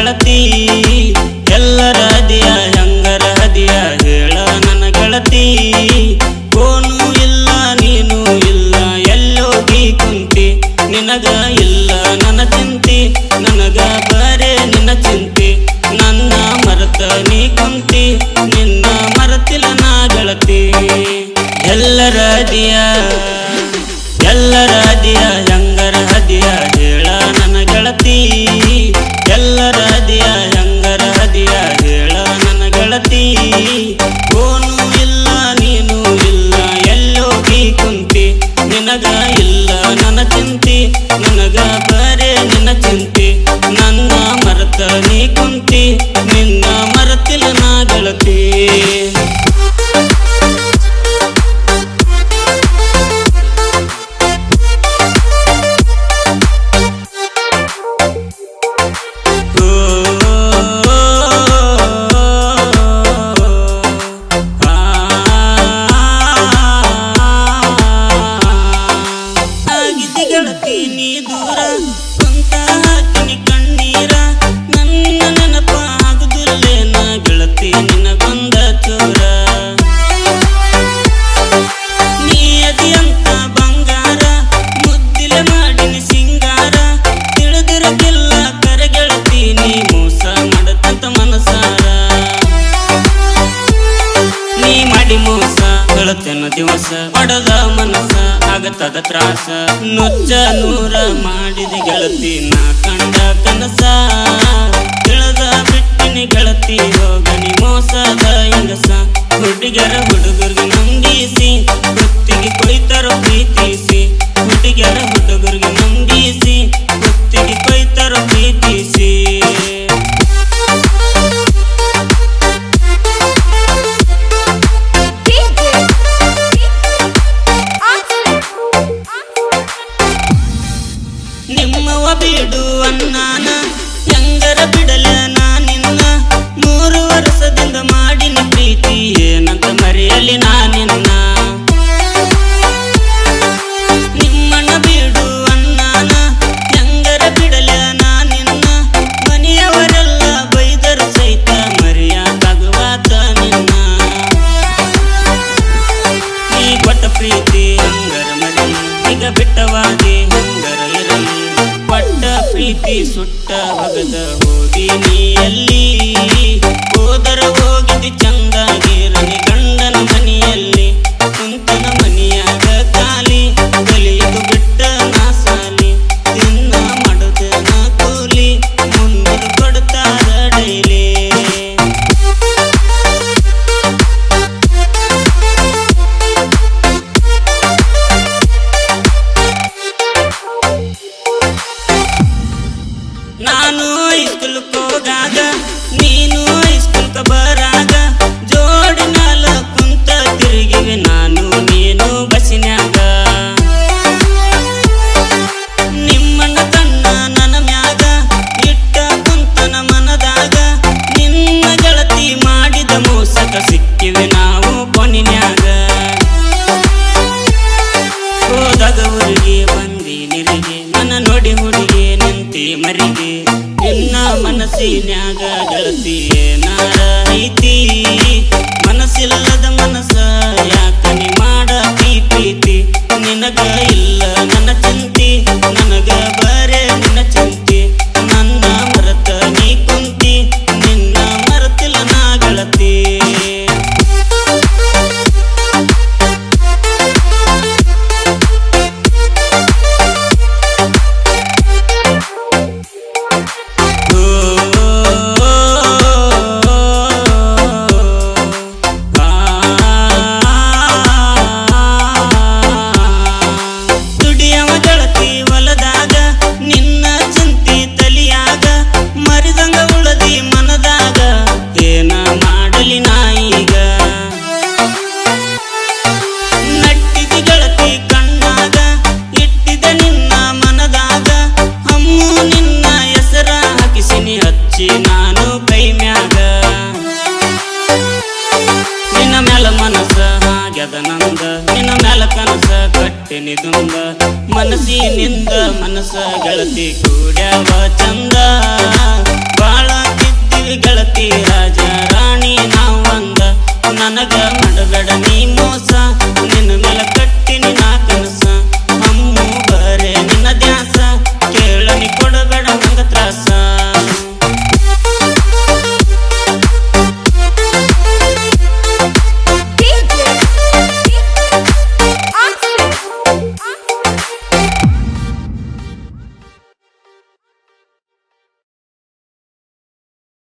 ಗೆಳತಿ ಎಲ್ಲರ ಹದಿಯ ಹೆಂಗರ ಹದಿಯ ಹೇಳ ನನ್ನ ಗೆಳತಿ ಕೋನು ಇಲ್ಲ ನೀನು ಇಲ್ಲ ಎಲ್ಲೋಗಿ ಕುಂತಿ ನಿನಗ ಇಲ್ಲ ನನ್ನ ಚಿಂತಿ ನನಗ ಬರೇ ನಿನ್ನ ಚಿಂತಿ ನನ್ನ ಮರೆತ ನೀ ಕುಂತಿ ನಿನ್ನ ಮರೆತಿಲ್ಲ ನಾ ಗೆಳತಿ ಎಲ್ಲರ ಹದಿಯ ಹೆಂಗರ ಹದಿಯ ಹೇಳ ನನ್ನ ಗೆಳತಿ ಎಲ್ಲರ ಹದಿಯ ಹೆಂಗರ ಹದಿಯ ಹೇಳ ನನ್ನ ಗೆಳತಿ ಕೋನು ಇಲ್ಲ ನೀನು ಇಲ್ಲ ಎಲ್ಲೋಗಿ ಕುಂತಿ ನಿನಗ ಇಲ್ಲ ನನ್ನ ಚಿಂತಿ ನನಗ ಬರೇ ನಿನ್ನ ಚಿಂತಿ ನನ್ನ ಮರೆತ ನೀ ಕುಂತಿ ನಿನ್ನ ಮರೆತಿಲ್ಲ ನಾ ಗೆಳತಿ ನೀ ದೂರ ಸ್ವಂತ ಹಾಕಿನಿ ಕಣ್ಣೀರ ನನ್ನ ನೆನಪ ಆಗುದಿಲ್ಲೇನ ಗೆಳತಿ ನಿನಗೊಂದ ಚೂರ ನೀ ಅದಿಯಂತ ಬಂಗಾರ ಮುದ್ದಿಲೆ ಮಾಡಿನಿ ಸಿಂಗಾರ ತಿಳಿದಿರಕ್ಕಿಲ್ಲ ಕರೆ ಗೆಳತಿ ನೀ ಮೋಸ ಮಾಡತಂತ ಮನಸಾರ ನೀ ಮಾಡಿ ಮೋಸ ಗೆಳತಿನ ದಿವಸ ಪಡದ ಮನಸ ಆಗತದ ತ್ರಾಸ ನುಚ್ಚ ನೂರ ಮಾಡಿದಿ ಗೆಳತಿ ನಾ ಕಂಡ ಕನಸ ತಿಳಿದ ಬಿಟ್ಟಿನಿ ಗೆಳತಿ ಹೋಗನಿ ಮೋಸದ ಹೆಂಗಸ ಹುಡುಗರ ಹುಡುಗರಿಗೆ ನಂಬಿಸಿ ಕುತ್ತಿಗೆ ಕೊಯ್ತಾರೋ ಪ್ರೀತಿಸಿ ಹುಡುಗರ ಹುಡುಗರಿಗೆ ನಂಬಿಸಿ ಕುತ್ತಿಗೆ ಕೊಯ್ತಾರೋ ಪ್ರೀತಿಸಿ ನಿಮ್ಮವ ಬಿಡು ಅನ್ನಾನ ಹೆಂಗರ ಬಿಡಲ ನಾ ನಿನ್ನ 3 ವರ್ಷದಿಂದ ಮಾಡಿನ ಪ್ರೀತಿ ಏನಂತ ಮರೆಯಲಿ ನಾ ನಿನ್ನ ನಿಮ್ಮಣ್ಣ ಬಿಡು ಅನ್ನಾನ ಹೆಂಗರ ಬಿಡಲ ನಾ ನಿನ್ನ ಮನೆಯವರೆಲ್ಲ ಬೈದರು ಸಹಿತ ಮರೆಯಾಗುವಾತ ನಿನ್ನ ನೀ ಕೊಟ್ಟ ಪ್ರೀತಿ ಹಂಗರ ಮರಿ ಈಗ ಬಿಟ್ಟವಾದಿ ಹಂಗರ ಇರಲಿ ಪಟ್ಟ ಪ್ರೀತಿ ಸುಟ್ಟ ಒಗದ ಹೋಗಿ ನೀ ಎಲ್ಲಿ ಹೋದರ ಹೋಗಿದಿ ಚಂದಾಗಿರಲಿ ಗಂಡನ ಮನೆಯಲ್ಲಿ ಕುಂತನ ಮನೆಯಾಗ ಖಾಲಿ ಕಲಿಯದು ಬಿಟ್ಟ ನಾ ಸಾಲಿ ತಿನ್ನ ಮಾಡುದ ನಾ ಕೂಲಿ ಮುಂದೆ ಕೊಡ್ತಾರ ಡೈಲಿ ನಾನು ಹೈಸ್ಕೂಲ್ಕ ಹೋಗಾಗ ನೀನು ಹೈಸ್ಕೂಲ್ಕ ಬರಾಗ ಜೋಡಿ ನಾಲ ಕುಂತ ತಿರುಗಿವೆ ನಾನು ನೀನು ಬಸಿನ್ಯಾಗ ನಿಮ್ಮಣ್ಣ ಕಣ್ಣ ನನ್ನ ಮ್ಯಾಗ ಇಟ್ಟ ಕುಂತನ ಮನದಾಗ ನಿನ್ನ ಗೆಳತಿ ಮಾಡಿದ ಮೋಸಕ ಸಿಕ್ಕಿವೆ ನಾವು ಕೊನಿನ್ಯಾಗ ಹೋದಾಗ ಊರಿಗೆ ಬಂದಿ ನಿರಿಗೆ ನನ್ನ ನೋಡಿ ಹುಡುಗಿ ನಿಂತಿ ಮರಿಗೆ ನಿನ್ನ ಮನಸ್ಸಿನ್ಯಾಗ ಗೆಳತಿ ಏನಾರ ಐತಿ ಮನಸ್ಸಿಲ್ಲದ ಮನಸ್ಸ ಯಾಕ ನೀ ಮಾಡತಿ ಪ್ರೀತಿ ನಿನಗ ಇಲ್ಲ